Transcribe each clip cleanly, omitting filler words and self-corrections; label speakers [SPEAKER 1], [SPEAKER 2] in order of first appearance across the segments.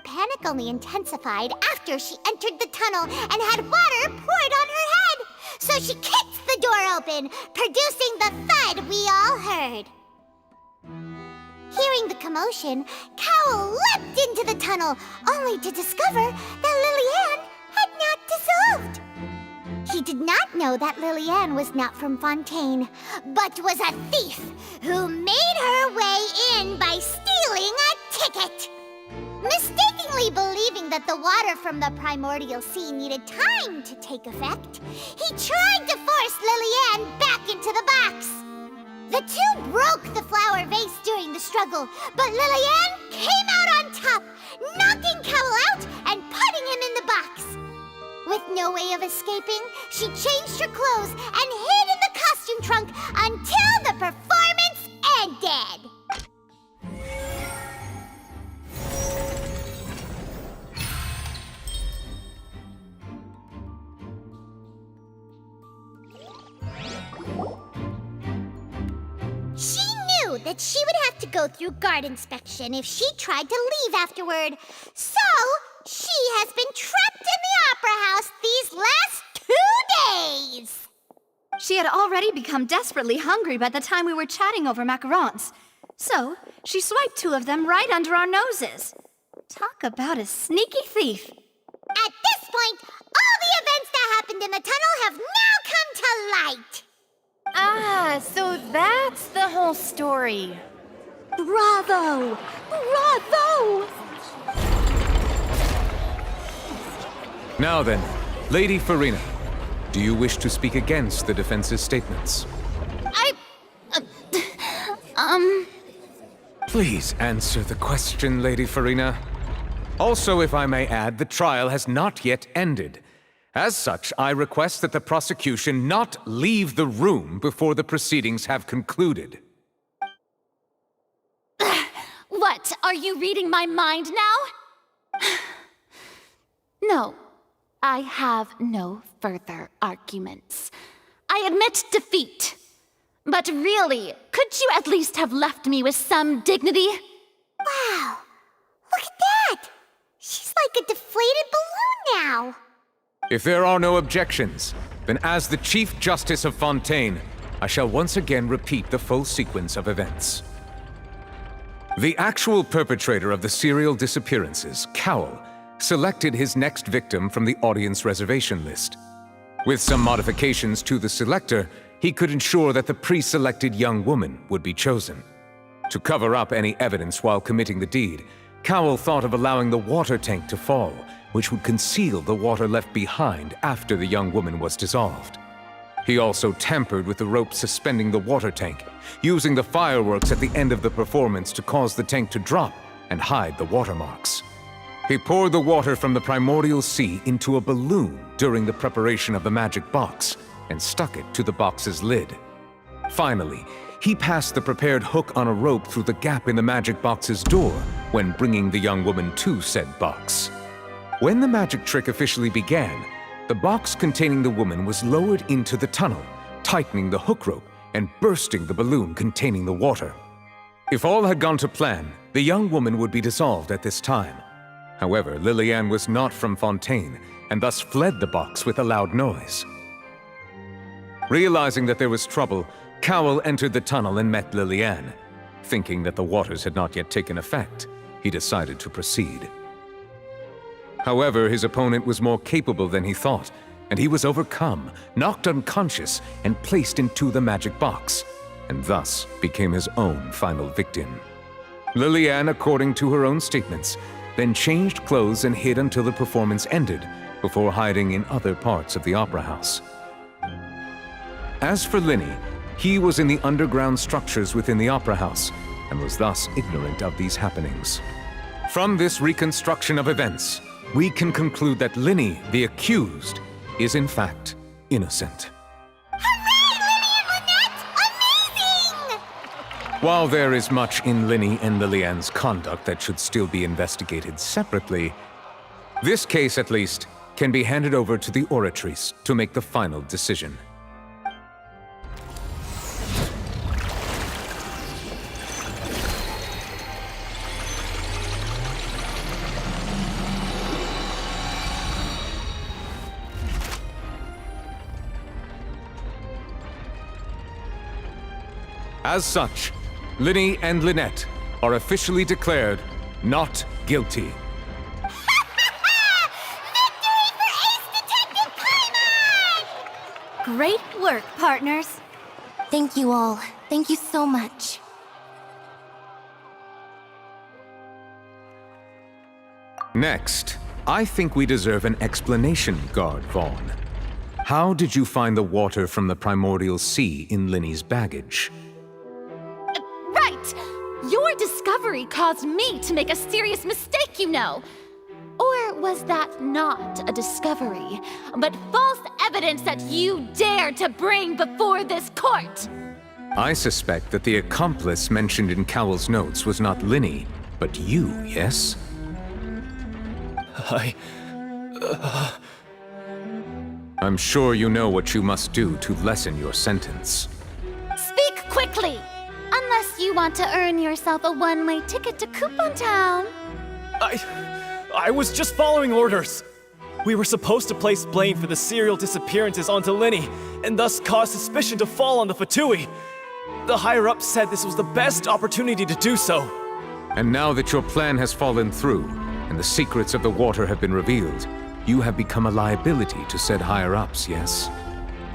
[SPEAKER 1] panic only intensified after she entered the tunnel and had water poured on her head. So she kicked the door open, producing the thud we all heard. Hearing the commotion, Cowell leapt into the tunnel, only to discover that Lily-Anne had not dissolved. He did not know that Lily-Anne was not from Fontaine, but was a thief who made her way in by stealing a ticket. Mistakenly believing that the water from the Primordial Sea needed time to take effect, he tried to force Lily-Anne back into the box. The two broke the flower vase during the struggle, but Lily-Anne came out on top, knocking Cowell out and putting him in the box. With no way of escaping, she changed her clothes and hid in the costume trunk until the performance ended. She knew that she would have to go through guard inspection if she tried to leave afterward. So, she has been trapped in the Opera House these last 2 days.
[SPEAKER 2] She had already become desperately hungry by the time we were chatting over macarons. So, she swiped 2 of them right under our noses. Talk about a sneaky thief.
[SPEAKER 1] At this point, all the events that happened in the tunnel have now come to light.
[SPEAKER 3] Ah, so that's the whole story.
[SPEAKER 2] Bravo! Bravo!
[SPEAKER 4] Now then, Lady Furina, do you wish to speak against the defense's statements? Please answer the question, Lady Furina. Also, if I may add, the trial has not yet ended. As such, I request that the prosecution not leave the room before the proceedings have concluded.
[SPEAKER 3] What, are you reading my mind now? No, I have no further arguments. I admit defeat. But really, could you at least have left me with some dignity?
[SPEAKER 1] Wow, look at that! She's like a deflated balloon now.
[SPEAKER 4] If there are no objections, then as the Chief Justice of Fontaine, I shall once again repeat the full sequence of events. The actual perpetrator of the serial disappearances, Cowell, selected his next victim from the audience reservation list. With some modifications to the selector, he could ensure that the pre-selected young woman would be chosen. To cover up any evidence while committing the deed, Cowell thought of allowing the water tank to fall, which would conceal the water left behind after the young woman was dissolved. He also tampered with the rope suspending the water tank, using the fireworks at the end of the performance to cause the tank to drop and hide the watermarks. He poured the water from the Primordial Sea into a balloon during the preparation of the magic box and stuck it to the box's lid. Finally, he passed the prepared hook on a rope through the gap in the magic box's door when bringing the young woman to said box. When the magic trick officially began, the box containing the woman was lowered into the tunnel, tightening the hook rope and bursting the balloon containing the water. If all had gone to plan, the young woman would be dissolved at this time. However, Lily-Anne was not from Fontaine and thus fled the box with a loud noise. Realizing that there was trouble, Cowell entered the tunnel and met Lily-Anne. Thinking that the waters had not yet taken effect, he decided to proceed. However, his opponent was more capable than he thought, and he was overcome, knocked unconscious, and placed into the magic box, and thus became his own final victim. Lily-Anne, according to her own statements, then changed clothes and hid until the performance ended, before hiding in other parts of the opera house. As for Linny, he was in the underground structures within the opera house, and was thus ignorant of these happenings. From this reconstruction of events, we can conclude that Linny, the accused, is in fact innocent.
[SPEAKER 1] Hooray, Linny and Lynette! Amazing!
[SPEAKER 4] While there is much in Linny and Lily-Anne's conduct that should still be investigated separately, this case, at least, can be handed over to the Oratrice to make the final decision. As such, Linny and Lynette are officially declared not guilty.
[SPEAKER 1] Victory for Ace Detective Paimon!
[SPEAKER 2] Great work, partners.
[SPEAKER 5] Thank you all. Thank you so much.
[SPEAKER 4] Next, I think we deserve an explanation, Guard Vaughn. How did you find the water from the Primordial Sea in Linny's baggage?
[SPEAKER 3] Right! Your discovery caused me to make a serious mistake, you know. Or was that not a discovery, but false evidence that you dared to bring before this court?
[SPEAKER 4] I suspect that the accomplice mentioned in Cowell's notes was not Linny, but you, yes? I'm sure you know what you must do to lessen your sentence.
[SPEAKER 3] Speak quickly! Unless you want to earn yourself a one-way ticket to Coupon Town.
[SPEAKER 6] I was just following orders. We were supposed to place blame for the serial disappearances onto Linny, and thus cause suspicion to fall on the Fatui. The higher-ups said this was the best opportunity to do so.
[SPEAKER 4] And now that your plan has fallen through, and the secrets of the water have been revealed, you have become a liability to said higher-ups, yes?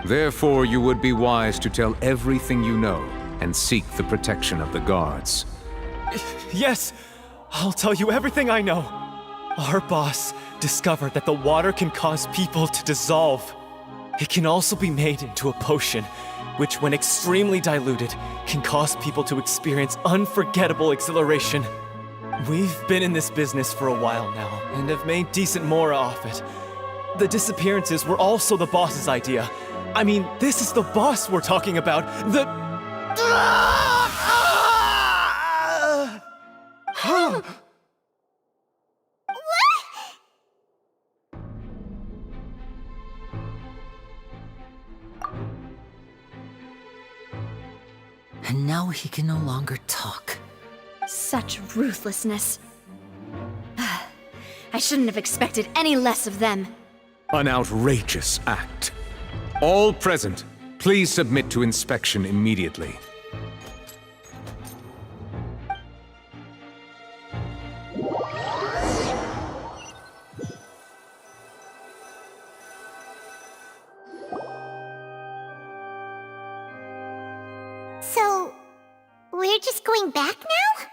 [SPEAKER 4] Therefore, you would be wise to tell everything you know, and seek the protection of the guards.
[SPEAKER 6] Yes, I'll tell you everything I know. Our boss discovered that the water can cause people to dissolve. It can also be made into a potion, which when extremely diluted, can cause people to experience unforgettable exhilaration. We've been in this business for a while now, and have made decent mora off it. The disappearances were also the boss's idea. I mean, this is the boss we're talking about.
[SPEAKER 7] And now he can no longer talk.
[SPEAKER 2] Such ruthlessness. I shouldn't have expected any less of them.
[SPEAKER 4] An outrageous act. All present, please submit to inspection immediately.
[SPEAKER 1] So, we're just going back now?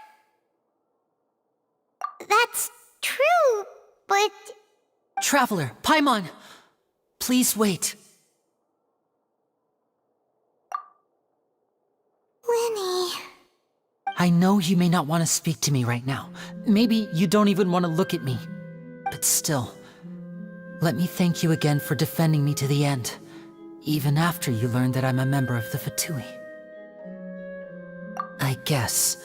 [SPEAKER 1] That's true, but...
[SPEAKER 7] Traveler, Paimon! Please wait.
[SPEAKER 1] Linny...
[SPEAKER 7] I know you may not want to speak to me right now. Maybe you don't even want to look at me. But still, let me thank you again for defending me to the end, even after you learned that I'm a member of the Fatui. I guess.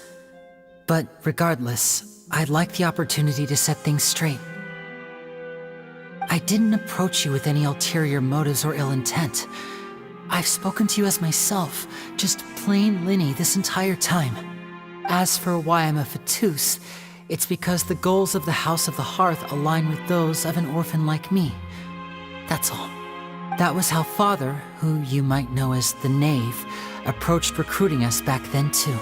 [SPEAKER 7] But regardless, I'd like the opportunity to set things straight. I didn't approach you with any ulterior motives or ill intent. I've spoken to you as myself, just plain Linny this entire time. As for why I'm a Fatus, it's because the goals of the House of the Hearth align with those of an orphan like me. That's all. That was how Father, who you might know as the Knave, approached recruiting us back then too.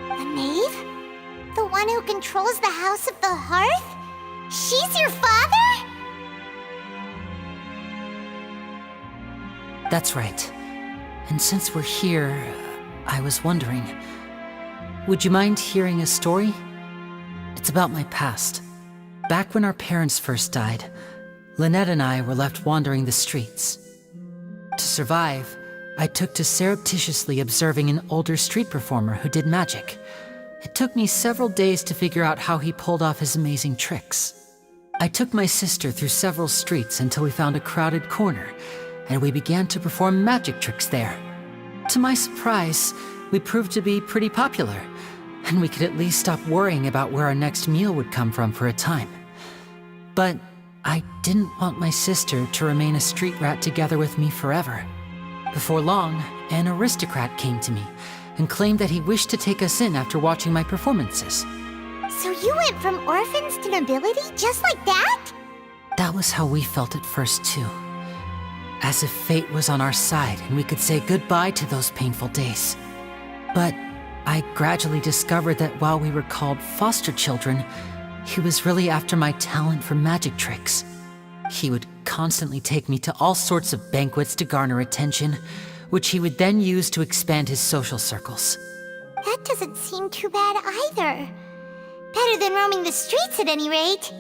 [SPEAKER 1] The Knave? The one who controls the House of the Hearth? She's your father?
[SPEAKER 7] That's right. And since we're here, I was wondering, would you mind hearing a story? It's about my past. Back when our parents first died, Lynette and I were left wandering the streets. To survive, I took to surreptitiously observing an older street performer who did magic. It took me several days to figure out how he pulled off his amazing tricks. I took my sister through several streets until we found a crowded corner, and we began to perform magic tricks there. To my surprise, we proved to be pretty popular, and we could at least stop worrying about where our next meal would come from for a time. But I didn't want my sister to remain a street rat together with me forever. Before long, an aristocrat came to me and claimed that he wished to take us in after watching my performances.
[SPEAKER 1] So you went from orphans to nobility just like that?
[SPEAKER 7] That was how we felt at first too. As if fate was on our side and we could say goodbye to those painful days. But I gradually discovered that while we were called foster children, he was really after my talent for magic tricks. He would constantly take me to all sorts of banquets to garner attention, which he would then use to expand his social circles.
[SPEAKER 1] That doesn't seem too bad either. Better than roaming the streets at any rate.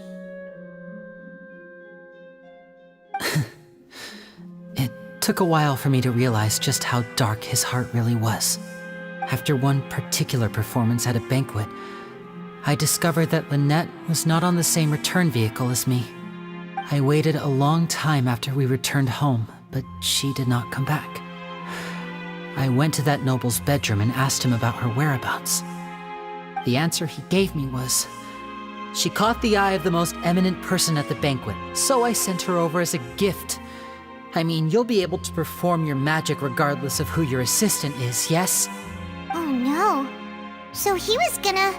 [SPEAKER 7] It took a while for me to realize just how dark his heart really was. After one particular performance at a banquet, I discovered that Lynette was not on the same return vehicle as me. I waited a long time after we returned home, but she did not come back. I went to that noble's bedroom and asked him about her whereabouts. The answer he gave me was, she caught the eye of the most eminent person at the banquet, so I sent her over as a gift. I mean, you'll be able to perform your magic regardless of who your assistant is, yes?
[SPEAKER 1] Oh no. So he was gonna...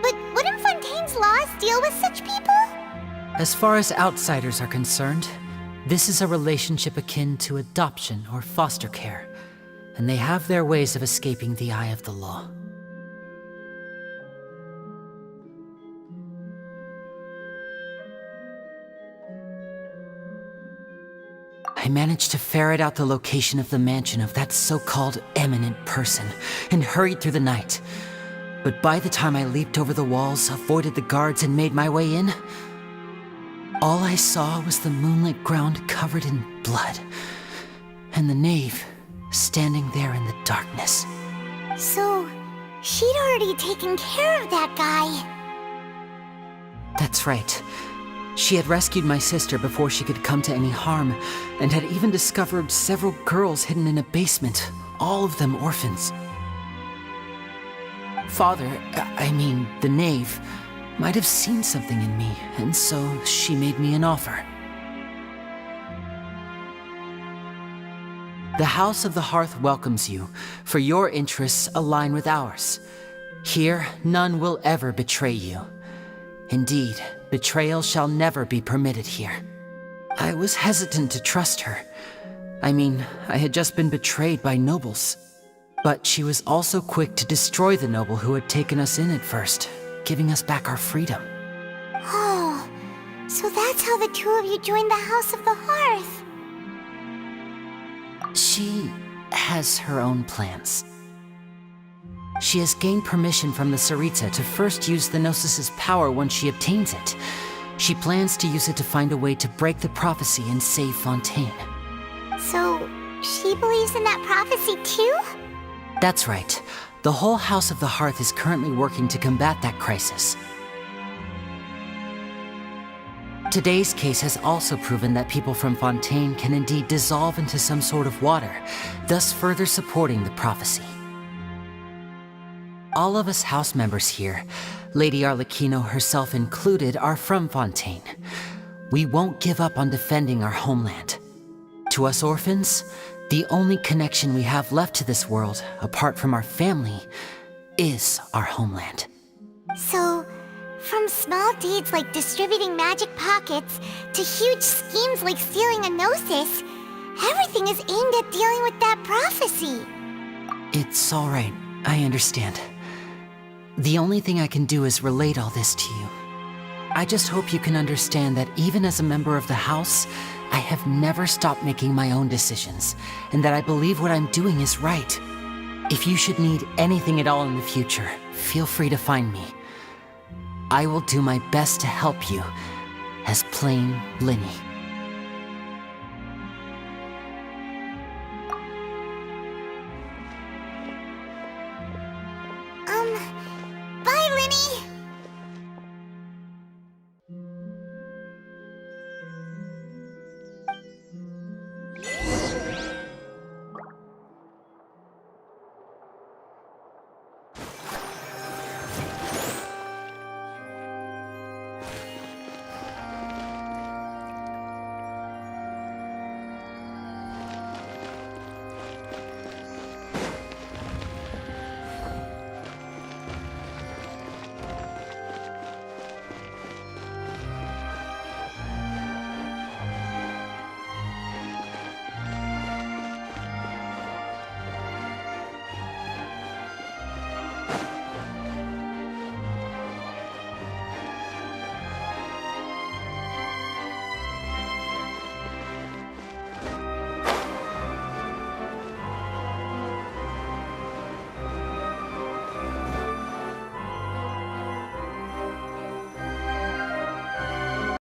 [SPEAKER 1] But wouldn't Fontaine's laws deal with such people?
[SPEAKER 7] As far as outsiders are concerned, this is a relationship akin to adoption or foster care, and they have their ways of escaping the eye of the law. I managed to ferret out the location of the mansion of that so-called eminent person and hurried through the night. But by the time I leaped over the walls, avoided the guards, and made my way in, all I saw was the moonlit ground covered in blood, and the knave standing there in the darkness.
[SPEAKER 1] So, she'd already taken care of that guy.
[SPEAKER 7] That's right. She had rescued my sister before she could come to any harm, and had even discovered several girls hidden in a basement, all of them orphans. Father, the knave, might have seen something in me, and so she made me an offer. The House of the Hearth welcomes you, for your interests align with ours. Here, none will ever betray you. Indeed, betrayal shall never be permitted here. I was hesitant to trust her. I had just been betrayed by nobles. But she was also quick to destroy the noble who had taken us in at first, giving us back our freedom.
[SPEAKER 1] Oh, so that's how the two of you joined the House of the Hearth.
[SPEAKER 7] She has her own plans. She has gained permission from the Tsaritsa to first use the Gnosis's power once she obtains it. She plans to use it to find a way to break the prophecy and save Fontaine.
[SPEAKER 1] So, she believes in that prophecy too?
[SPEAKER 7] That's right. The whole House of the Hearth is currently working to combat that crisis. Today's case has also proven that people from Fontaine can indeed dissolve into some sort of water, thus further supporting the prophecy. All of us house members here, Lady Arlecchino herself included, are from Fontaine. We won't give up on defending our homeland. To us orphans, the only connection we have left to this world, apart from our family, is our homeland.
[SPEAKER 1] So, from small deeds like distributing magic pockets to huge schemes like stealing a Gnosis, everything is aimed at dealing with that prophecy.
[SPEAKER 7] It's all right. I understand. The only thing I can do is relate all this to you. I just hope you can understand that even as a member of the House, I have never stopped making my own decisions, and that I believe what I'm doing is right. If you should need anything at all in the future, feel free to find me. I will do my best to help you, as plain Linny.